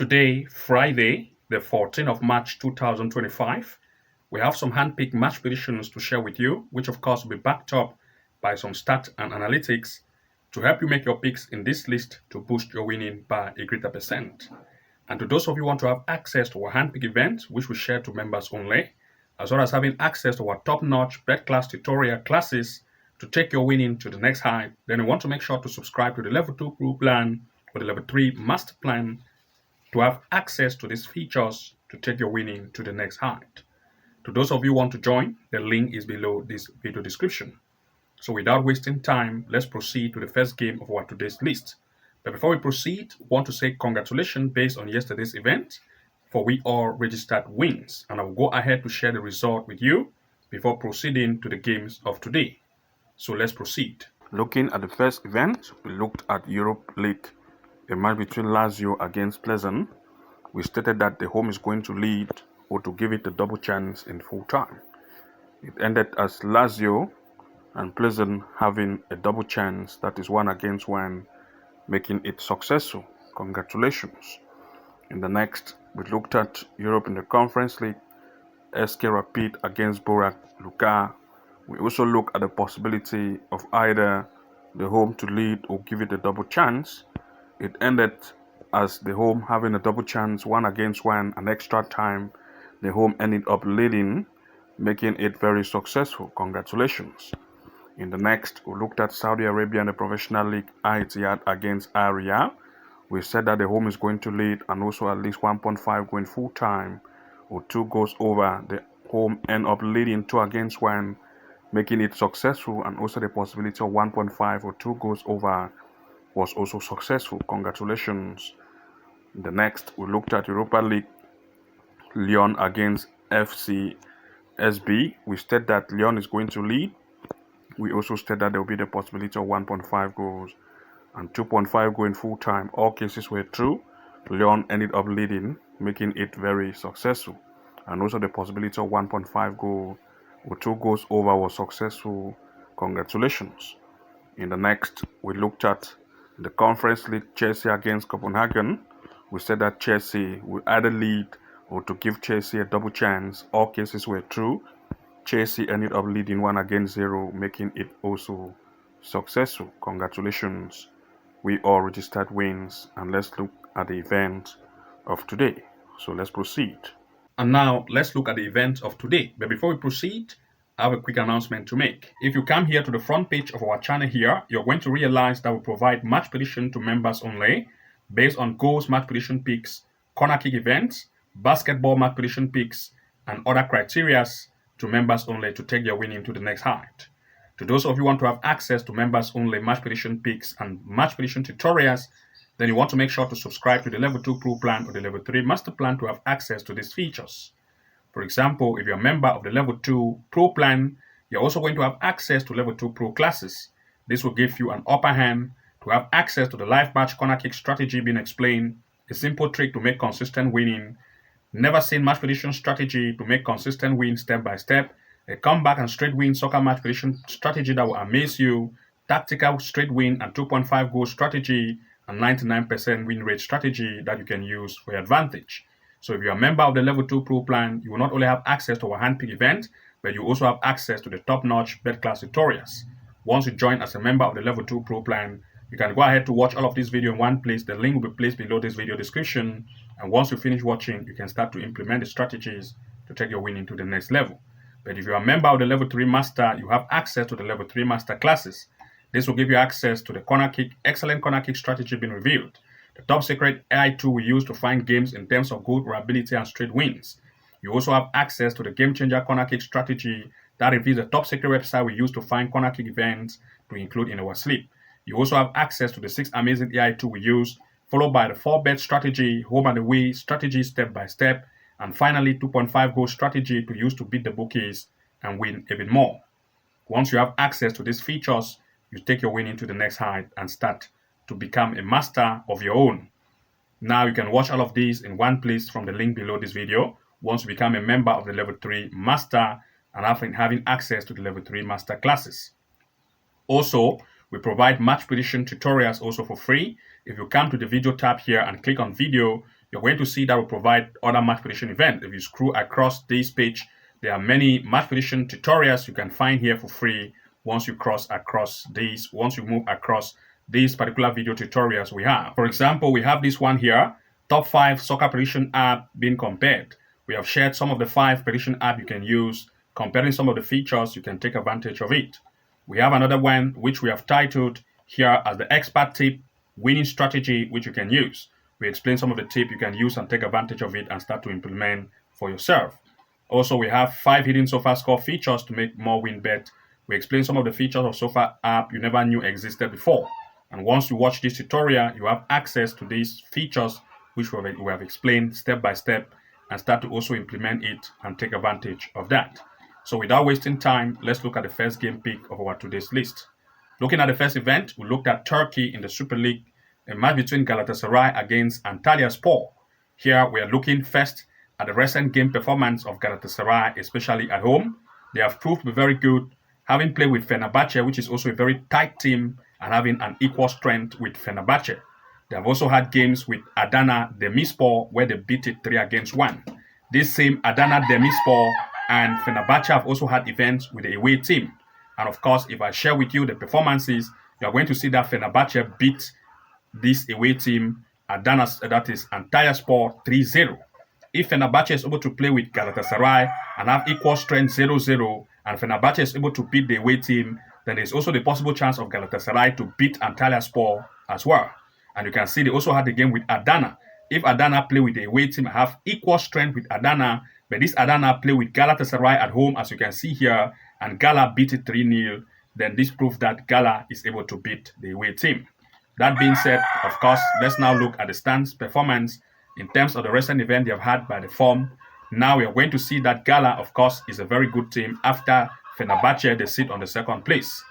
Today, Friday, the 14th of March 2025, we have some hand-picked match predictions to share with you, which of course will be backed up by some stats and analytics to help you make your picks in this list to boost your winning by a greater percent. And to those of you who want to have access to our hand-pick event, which we share to members only, as well as having access to our top-notch bet class tutorial classes to take your winning to the next height, then you want to make sure to subscribe to the Level 2 Pro Plan or the Level 3 Master Plan to have access to these features to take your winning to the next height. To those of you who want to join, the link is below this video description. So without wasting time, let's proceed to the first game of our today's list. But before we proceed, I want to say congratulations based on yesterday's event, for we all registered wins, and I will go ahead to share the result with you before proceeding to the games of today. So let's proceed. Looking at the first event, we looked at Europe League, a match between Lazio against Pleasant. We stated that the home is going to lead or to give it a double chance in full time. It ended as Lazio and Pleasant having a double chance, that is 1-1, making it successful. Congratulations. In the next, we looked at Europe in the Conference League, SK Rapid against Borac Luka. We also look at the possibility of either the home to lead or give it a double chance. It ended as the home having a double chance, 1-1, and extra time. The home ended up leading, making it very successful. Congratulations. In the next, we looked at Saudi Arabia in the Professional League, Al-Ittihad against Al Riyadh. We said that the home is going to lead and also at least 1.5 going full time or 2 goals over. The home end up leading 2-1, making it successful, and also the possibility of 1.5 or 2 goals over was also successful. Congratulations. The next, we looked at Europa League, Lyon against FC SB. We said that Lyon is going to lead. We also said that there will be the possibility of 1.5 goals and 2.5 going full time. All cases were true. Lyon ended up leading, making it very successful. And also the possibility of 1.5 goal or 2 goals over was successful. Congratulations. In the next, we looked at the Conference League, Chelsea against Copenhagen. We said that Chelsea will either lead or to give Chelsea a double chance. All cases were true. Chelsea ended up leading 1-0, making it also successful. Congratulations. We all registered wins, and let's look at the event of today. So let's proceed. And now let's look at the event of today. But before we proceed, I have a quick announcement to make. If you come here to the front page of our channel here, you're going to realize that we provide match prediction to members only based on goals match prediction picks, corner kick events, basketball match prediction picks, and other criteria to members only to take their winning to the next height. To those of you who want to have access to members only match prediction picks and match prediction tutorials, then you want to make sure to subscribe to the Level 2 Pro Plan or the Level 3 Master Plan to have access to these features. For example, if you're a member of the Level 2 Pro Plan, you're also going to have access to Level 2 Pro classes. This will give you an upper hand to have access to the live match corner kick strategy being explained, a simple trick to make consistent winning, never seen match prediction strategy to make consistent win step by step, a comeback and straight win soccer match prediction strategy that will amaze you, tactical straight win and 2.5 goal strategy, and 99% win rate strategy that you can use for your advantage. So if you're a member of the Level 2 Pro Plan, you will not only have access to our handpick event, but you also have access to the top-notch bet class tutorials. Once you join as a member of the Level 2 Pro Plan, you can go ahead to watch all of this video in one place. The link will be placed below this video description. And once you finish watching, you can start to implement the strategies to take your winning to the next level. But if you're a member of the Level 3 Master, you have access to the Level 3 Master classes. This will give you access to the corner kick, excellent corner kick strategy being revealed, the top secret AI tool we use to find games in terms of goal probability and straight wins. You also have access to the game changer corner kick strategy that reveals the top secret website we use to find corner kick events to include in our sleep. You also have access to the 6 amazing AI tool we use, followed by the 4-bet strategy, home and away strategy step by step, and finally 2.5 goal strategy to use to beat the bookies and win even more. Once you have access to these features, you take your winning to the next height and start to become a master of your own. Now you can watch all of these in one place from the link below this video once you become a member of the Level 3 Master and having access to the Level 3 Master classes. Also, we provide match prediction tutorials also for free. If you come to the video tab here and click on video, you're going to see that will provide other match prediction events. If you scroll across this page, there are many match prediction tutorials you can find here for free once you move across these particular video tutorials we have. For example, we have this one here, top 5 soccer prediction app being compared. We have shared some of the 5 prediction app you can use, comparing some of the features you can take advantage of it. We have another one which we have titled here as the expert tip winning strategy which you can use. We explain some of the tip you can use and take advantage of it and start to implement for yourself. Also, we have 5 hidden Sofascore features to make more win bet. We explain some of the features of Sofa app you never knew existed before. And once you watch this tutorial, you have access to these features which we have explained step by step and start to also implement it and take advantage of that. So without wasting time, let's look at the first game pick of our today's list. Looking at the first event, we looked at Turkey in the Super League, a match between Galatasaray against Antalyaspor. Here we are looking first at the recent game performance of Galatasaray, especially at home. They have proved to be very good, having played with Fenerbahce, which is also a very tight team, and having an equal strength with Fenerbahce. They have also had games with Adana Demirspor, where they beat it 3-1. This same Adana Demirspor and Fenerbahce have also had events with the away team. And of course, if I share with you the performances, you are going to see that Fenerbahce beat this away team, Adana, that is Antalyaspor, 3-0. If Fenerbahce is able to play with Galatasaray and have equal strength 0-0, and Fenerbahce is able to beat the away team, then there's also the possible chance of Galatasaray to beat Antalyaspor as well. And you can see they also had the game with Adana. If Adana play with the away team, I have equal strength with Adana, but this Adana play with Galatasaray at home, as you can see here, and Gala beat it 3-0, then this proves that Gala is able to beat the away team. That being said, of course, let's now look at the stands performance in terms of the recent event they have had by the form. Now we are going to see that Gala, of course, is a very good team. After Fenerbahce, they sit on the second place.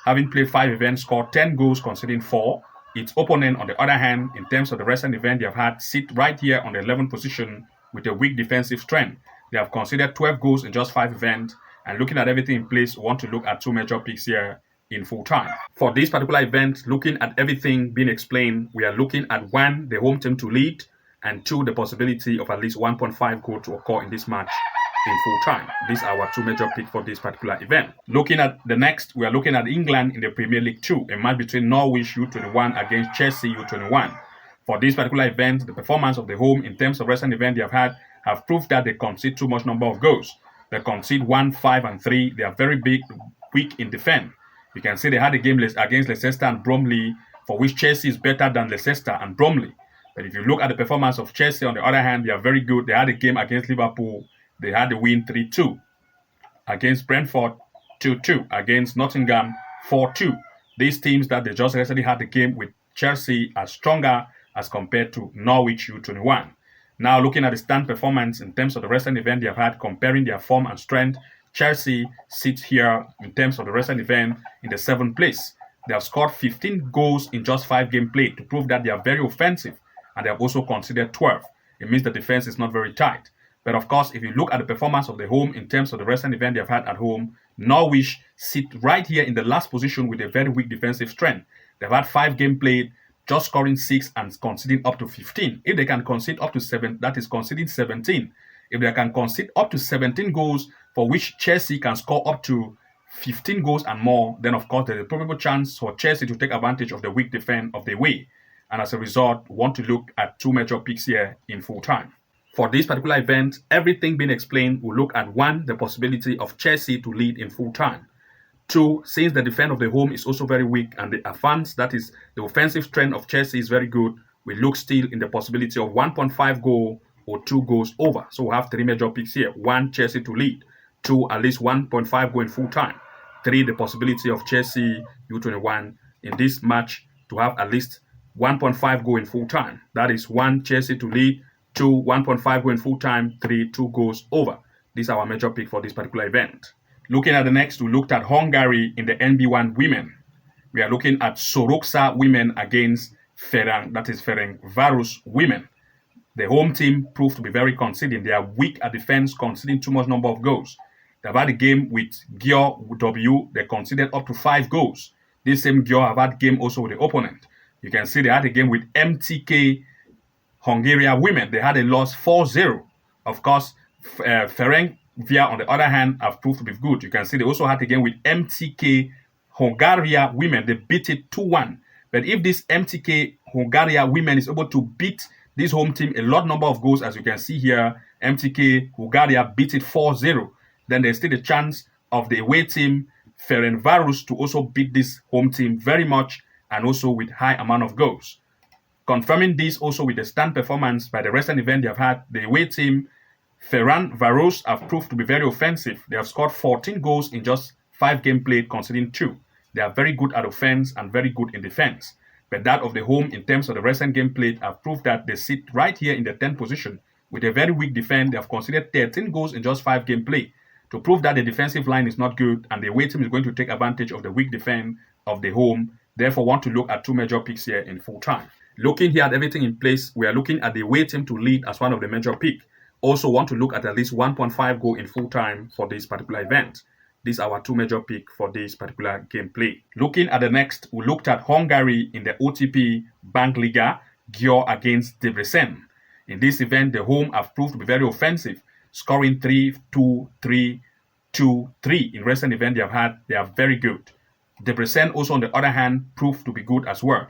Having played 5 events, scored 10 goals, conceding 4. Its opponent, on the other hand, in terms of the recent event they have had, sit right here on the 11th position with a weak defensive strength. They have conceded 12 goals in just 5 events. And looking at everything in place, we want to look at 2 major picks here in full time. For this particular event, looking at everything being explained, we are looking at 1, the home team to lead, and 2, the possibility of at least 1.5 goal to occur in this match in full time. These are our 2 major picks for this particular event. Looking at the next, we are looking at England in the Premier League 2, a match between Norwich U21 against Chelsea U21. For this particular event, the performance of the home in terms of recent event they have had have proved that they concede too much number of goals. They concede 1, 5, and 3. They are very weak in defense. You can see they had a game against Leicester and Bromley, for which Chelsea is better than Leicester and Bromley. But if you look at the performance of Chelsea, on the other hand, they are very good. They had a game against Liverpool. They had a win 3-2. Against Brentford, 2-2. Against Nottingham, 4-2. These teams that they just recently had the game with Chelsea are stronger as compared to Norwich U21. Now looking at the stand performance in terms of the recent event they have had, comparing their form and strength, Chelsea sits here in terms of the recent event in the 7th place. They have scored 15 goals in just 5 games played to prove that they are very offensive, and they have also conceded 12. It means the defense is not very tight. But of course, if you look at the performance of the home in terms of the recent event they have had at home, Norwich sit right here in the last position with a very weak defensive strength. They've had 5 games played, just scoring 6 and conceding up to 15. If they can concede up to 7, that is conceding 17. If they can concede up to 17 goals, for which Chelsea can score up to 15 goals and more, then of course there's a probable chance for Chelsea to take advantage of the weak defense of the way. And as a result, we want to look at 2 major picks here in full time. For this particular event, everything being explained, we'll look at 1, the possibility of Chelsea to lead in full time. 2, since the defense of the home is also very weak and the advance, that is the offensive strength of Chelsea, is very good, we look still in the possibility of 1.5 goal or 2 goals over. So we have 3 major picks here. 1, Chelsea to lead. 2, at least 1.5 goal in full time. 3, the possibility of Chelsea U21 in this match to have at least 1.5 goal in full time. That is 1, Chelsea to lead. 2, 1.5 goal in full time. 3, 2 goals over. These are our major pick for this particular event. Looking at the next, we looked at Hungary in the NB1 women. We are looking at Soroksar women against Ferencvaros women. The home team proved to be very conceding. They are weak at defense, conceding too much number of goals. They've had a game with Gyor W. They conceded up to 5 goals. This same Gyor have had game also with the opponent. You can see they had a game with MTK Hungary Women, they had a loss 4-0. Of course, Ferencvaros, on the other hand, have proved to be good. You can see they also had again with MTK Hungary Women. They beat it 2-1. But if this MTK Hungary Women is able to beat this home team a lot number of goals, as you can see here, MTK Hungary beat it 4-0. Then there's still a chance of the away team Ferencvaros to also beat this home team very much, and also with high amount of goals. Confirming this also with the stand performance by the recent event they have had, the away team Ferencvaros have proved to be very offensive. They have scored 14 goals in just 5 games played, conceding 2. They are very good at offense and very good in defense. But that of the home, in terms of the recent game played, have proved that they sit right here in the 10th position with a very weak defense. They have conceded 13 goals in just 5 games played, to prove that the defensive line is not good and the away team is going to take advantage of the weak defense of the home. Therefore, want to look at 2 major picks here in full time. Looking here at everything in place, we are looking at the away team to lead as one of the major picks. Also want to look at least 1.5 goal in full time for this particular event. These are our 2 major picks for this particular gameplay. Looking at the next, we looked at Hungary in the OTP Bank Liga, Gyor against Debrecen. In this event, the home have proved to be very offensive, scoring 3-2, 3-2-3 in recent event they have had. They are very good. Debrecen also, on the other hand, proved to be good as well.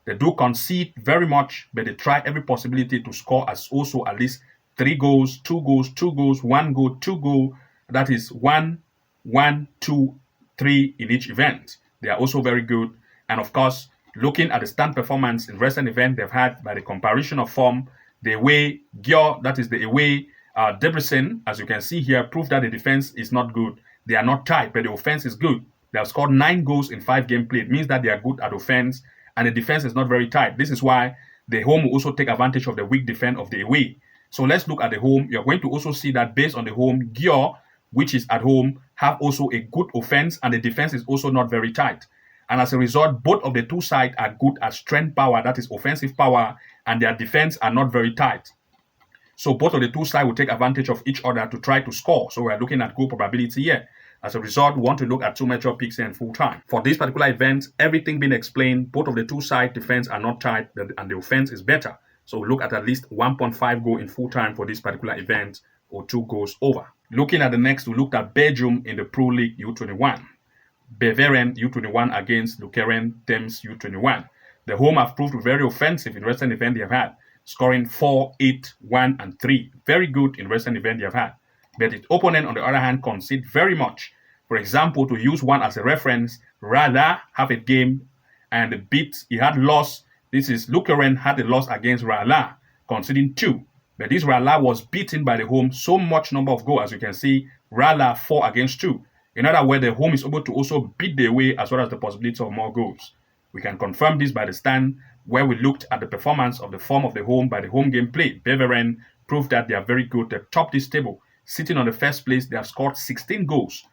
They do concede very much, but they try every possibility to score as also at least 3 goals, 2 goals, 2 goals, 1 goal, 2 goals. That is 1, 1, 2, 3 in each event. They are also very good. And of course, looking at the stand performance in recent event they've had by the comparison of form, the away Gyor, that is the away Debrecen, as you can see here, prove that the defense is not good. They are not tight, but the offense is good. They have scored 9 goals in 5 games played. It means that they are good at offense, and the defense is not very tight. This is why the home will also take advantage of the weak defense of the away. So let's look at the home. You're going to also see that based on the home, Gyor, which is at home, have also a good offense, and the defense is also not very tight. And as a result, both of the 2 sides are good at strength power, that is offensive power, and their defense are not very tight. So both of the 2 sides will take advantage of each other to try to score. So we're looking at goal probability here. As a result, we want to look at 2 major picks here in full time. For this particular event, everything being explained, both of the 2 sides defense are not tight and the offense is better. So we look at least 1.5 goal in full time for this particular event, or 2 goals over. Looking at the next, we looked at Belgium in the Pro League U21. Beveren U21 against Lokeren-Temse U21. The home have proved very offensive in recent event they have had, scoring 4, 8, 1, and 3. Very good in recent event they have had. But its opponent, on the other hand, concede very much. For example, to use one as a reference, Rala have a game and he had loss. This is Lokeren had a loss against Rala, conceding 2. But this Rala was beaten by the home so much number of goals, as you can see, Rala 4 against 2. In other words, the home is able to also beat the away as well as the possibility of more goals. We can confirm this by the stand, where we looked at the performance of the form of the home by the home game played. Beveren proved that they are very good. They top this table. Sitting on the first place, they have scored 16 goals.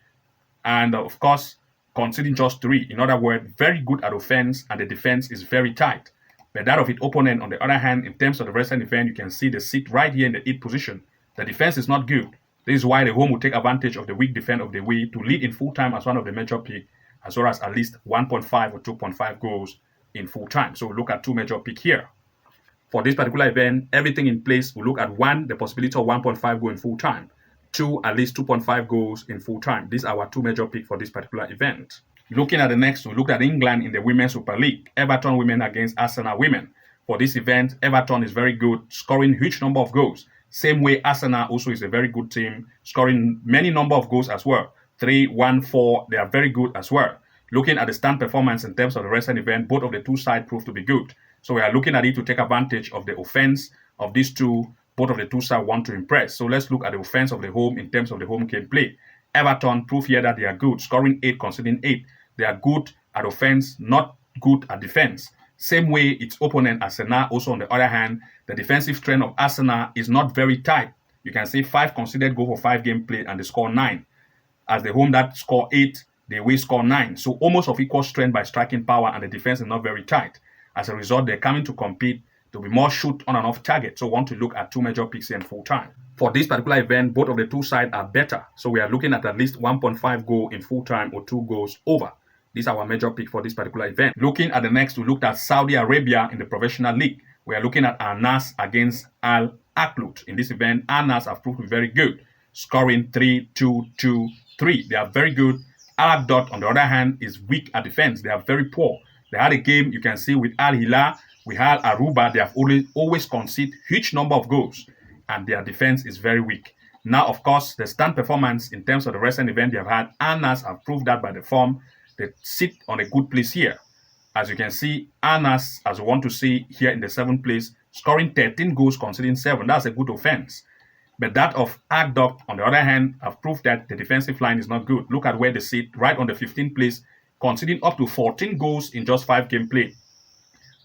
And of course, conceding just 3. In other words, very good at offense, and the defense is very tight. But that of its opponent, on the other hand, in terms of the recent event, you can see they sit right here in the 8th position. The defense is not good. This is why the home will take advantage of the weak defense of the away to lead in full time as one of the major picks, as well as at least 1.5 or 2.5 goals in full time. So we'll look at 2 major picks here. For this particular event, everything in place, we'll look at 1, the possibility of 1.5 goal in full time. 2, at least 2.5 goals in full time. These are our 2 major picks for this particular event. Looking at the next, we look at England in the Women's Super League. Everton Women against Arsenal Women. For this event, Everton is very good, scoring huge number of goals. Same way, Arsenal also is a very good team, scoring many number of goals as well. 3, 1, 4, they are very good as well. Looking at the stand performance in terms of the recent event, both of the 2 sides prove to be good. So we are looking at it to take advantage of the offense of these 2. Both of the 2 sides want to impress. So let's look at the offense of the home in terms of the home game play. Everton prove here that they are good, scoring 8, conceding 8. They are good at offense, not good at defense. Same way its opponent Arsenal, also on the other hand, the defensive strength of Arsenal is not very tight. You can see 5 considered goal for 5 games played and they score 9. As the home that score 8, the away score 9. So almost of equal strength by striking power, and the defense is not very tight. As a result, they're coming to compete to be more shoot on and off target. So want to look at 2 major picks in full time. For this particular event, both of the 2 sides are better. So we are looking at least 1.5 goal in full time or 2 goals over. These are our major pick for this particular event. Looking at the next, we looked at Saudi Arabia in the professional league. We are looking at Nassr against Al Kholood. In this event, Nassr have proved to be very good, scoring 3-2-2-3. They are very good. Al Kholood, on the other hand, is weak at defense. They are very poor. They had a game, you can see, with Al Hilal. We had Aruba. They have always conceded huge number of goals, and their defense is very weak. Now, of course, the stand performance in terms of the recent event they have had, Nassr have proved that by the form. They sit on a good place here. As you can see, Nassr, as we want to see here in the 7th place, scoring 13 goals, conceding 7. That's a good offense. But that of Al Kholood, on the other hand, have proved that the defensive line is not good. Look at where they sit, right on the 15th place, conceding up to 14 goals in just 5 game play.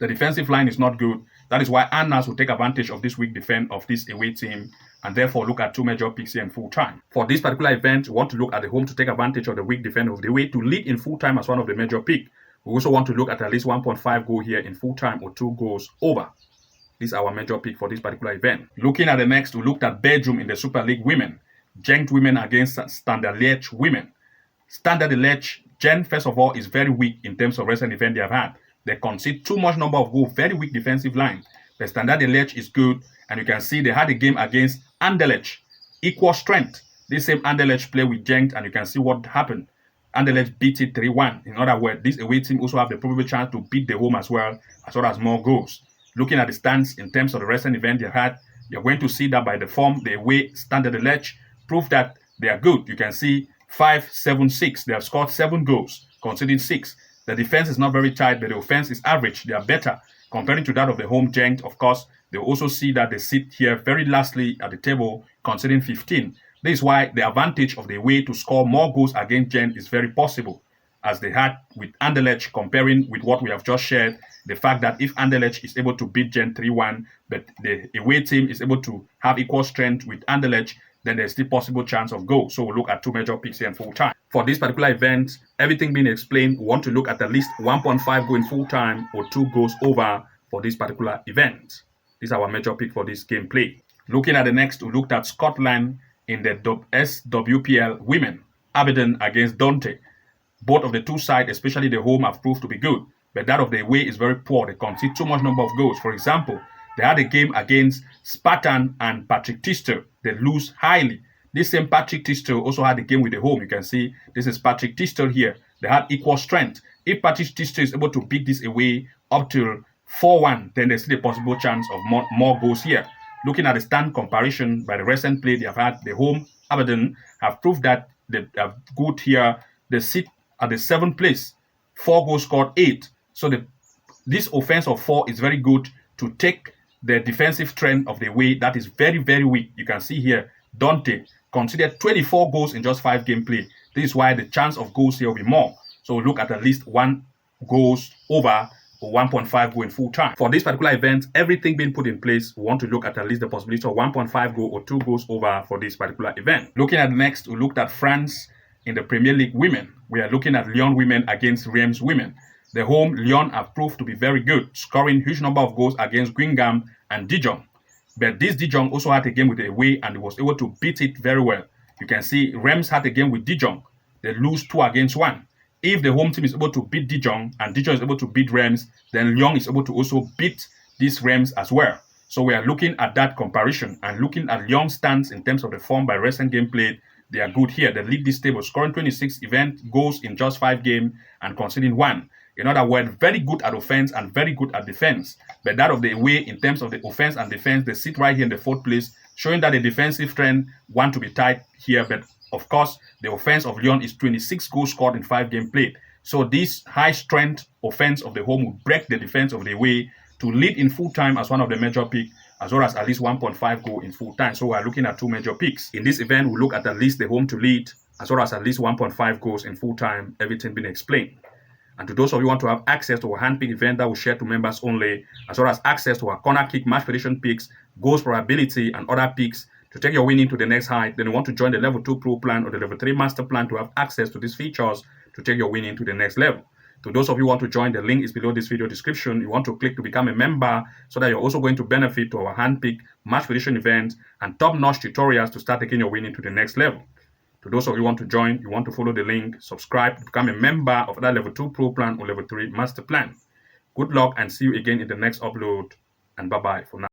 The defensive line is not good. That is why Nassr will take advantage of this weak defense of this away team, and therefore look at 2 major picks here in full time. For this particular event, we want to look at the home to take advantage of the weak defense of the away to lead in full time as one of the major picks. We also want to look at least 1.5 goal here in full time or 2 goals over. This is our major pick for this particular event. Looking at the next, we looked at Belgium in the Super League women. Gent Women against Standard Liège Women. Standard Liège, Gent, first of all, is very weak in terms of recent event they have had. They concede too much number of goals, very weak defensive line. The Standard Liège is good, and you can see they had a game against Anderlecht. Equal strength. This same Anderlecht play with Gent, and you can see what happened. Anderlecht beat it 3-1. In other words, this away team also have the probable chance to beat the home as well as more goals. Looking at the stands in terms of the recent event they had, you're going to see that by the form, the away Standard Liège prove that they are good. You can see 5-7-6. They have scored 7 goals, conceding 6. The defense is not very tight, but the offense is average. They are better comparing to that of the home Gent. Of course, they also see that they sit here very lastly at the table, conceding 15. This is why the advantage of the way to score more goals against Gent is very possible, as they had with Anderlecht, comparing with what we have just shared, the fact that if Anderlecht is able to beat Gent 3-1, but the away team is able to have equal strength with Anderlecht, then there's still possible chance of goal. So we'll look at 2 major picks here in full time. For this particular event, everything being explained, we want to look at least 1.5 goal in full time or 2 goals over for this particular event. This is our major pick for this gameplay. Looking at the next, we looked at Scotland in the SWPL women. Aberdeen against Dundee. Both of the 2 sides, especially the home, have proved to be good, but that of the away is very poor. They concede too much number of goals. For example, they had a game against Spartan and Patrick Tistel. They lose highly. This same Patrick Tistel also had a game with the home. You can see this is Patrick Tistel here. They had equal strength. If Patrick Tistel is able to beat this away up to 4-1, then there's still a possible chance of more goals here. Looking at the stand comparison by the recent play they have had, the home Aberdeen have proved that they are good here. They sit at the 7th place, 4 goals scored, 8. So this offense of 4 is very good to take the defensive trend of the way that is very, very weak. You can see here, Dundee considered 24 goals in just 5 game play. This is why the chance of goals here will be more. So look at least 1 goals over or 1.5 goal in full time. For this particular event, everything being put in place, we want to look at least the possibility of 1.5 goal or 2 goals over for this particular event. Looking at the next, we looked at France in the Premier League women. We are looking at Lyon women against Reims women. The home Lyon have proved to be very good, scoring huge number of goals against Guingamp and Dijon. But this Dijon also had a game with the away and was able to beat it very well. You can see Reims had a game with Dijon. They lose 2-1. If the home team is able to beat Dijon and Dijon is able to beat Reims, then Lyon is able to also beat these Reims as well. So we are looking at that comparison and looking at Lyon's stance in terms of the form by recent game played. They are good here. They lead this table, scoring 26 event goals in just 5 games and conceding 1. In other words, very good at offense and very good at defense. But that of the away, in terms of the offense and defense, they sit right here in the 4th place, showing that the defensive trend want to be tight here. But of course, the offense of Lyon is 26 goals scored in 5 games played. So this high strength offense of the home will break the defense of the away to lead in full time as one of the major picks, as well as at least 1.5 goal in full time. So we are looking at 2 major picks. In this event, we look at least the home to lead, as well as at least 1.5 goals in full time, everything being explained. And to those of you who want to have access to our handpick event that we share to members only, as well as access to our corner kick match prediction picks, goals probability, and other picks to take your winning to the next height, then you want to join the level 2 pro plan or the level 3 master plan to have access to these features to take your winning to the next level. To those of you who want to join, the link is below this video description. You want to click to become a member so that you're also going to benefit to our handpick match prediction event and top-notch tutorials to start taking your winning to the next level. To those of you who want to join, you want to follow the link, subscribe to become a member of that level 2 pro plan or level 3 master plan. Good luck and see you again in the next upload. and bye-bye for now.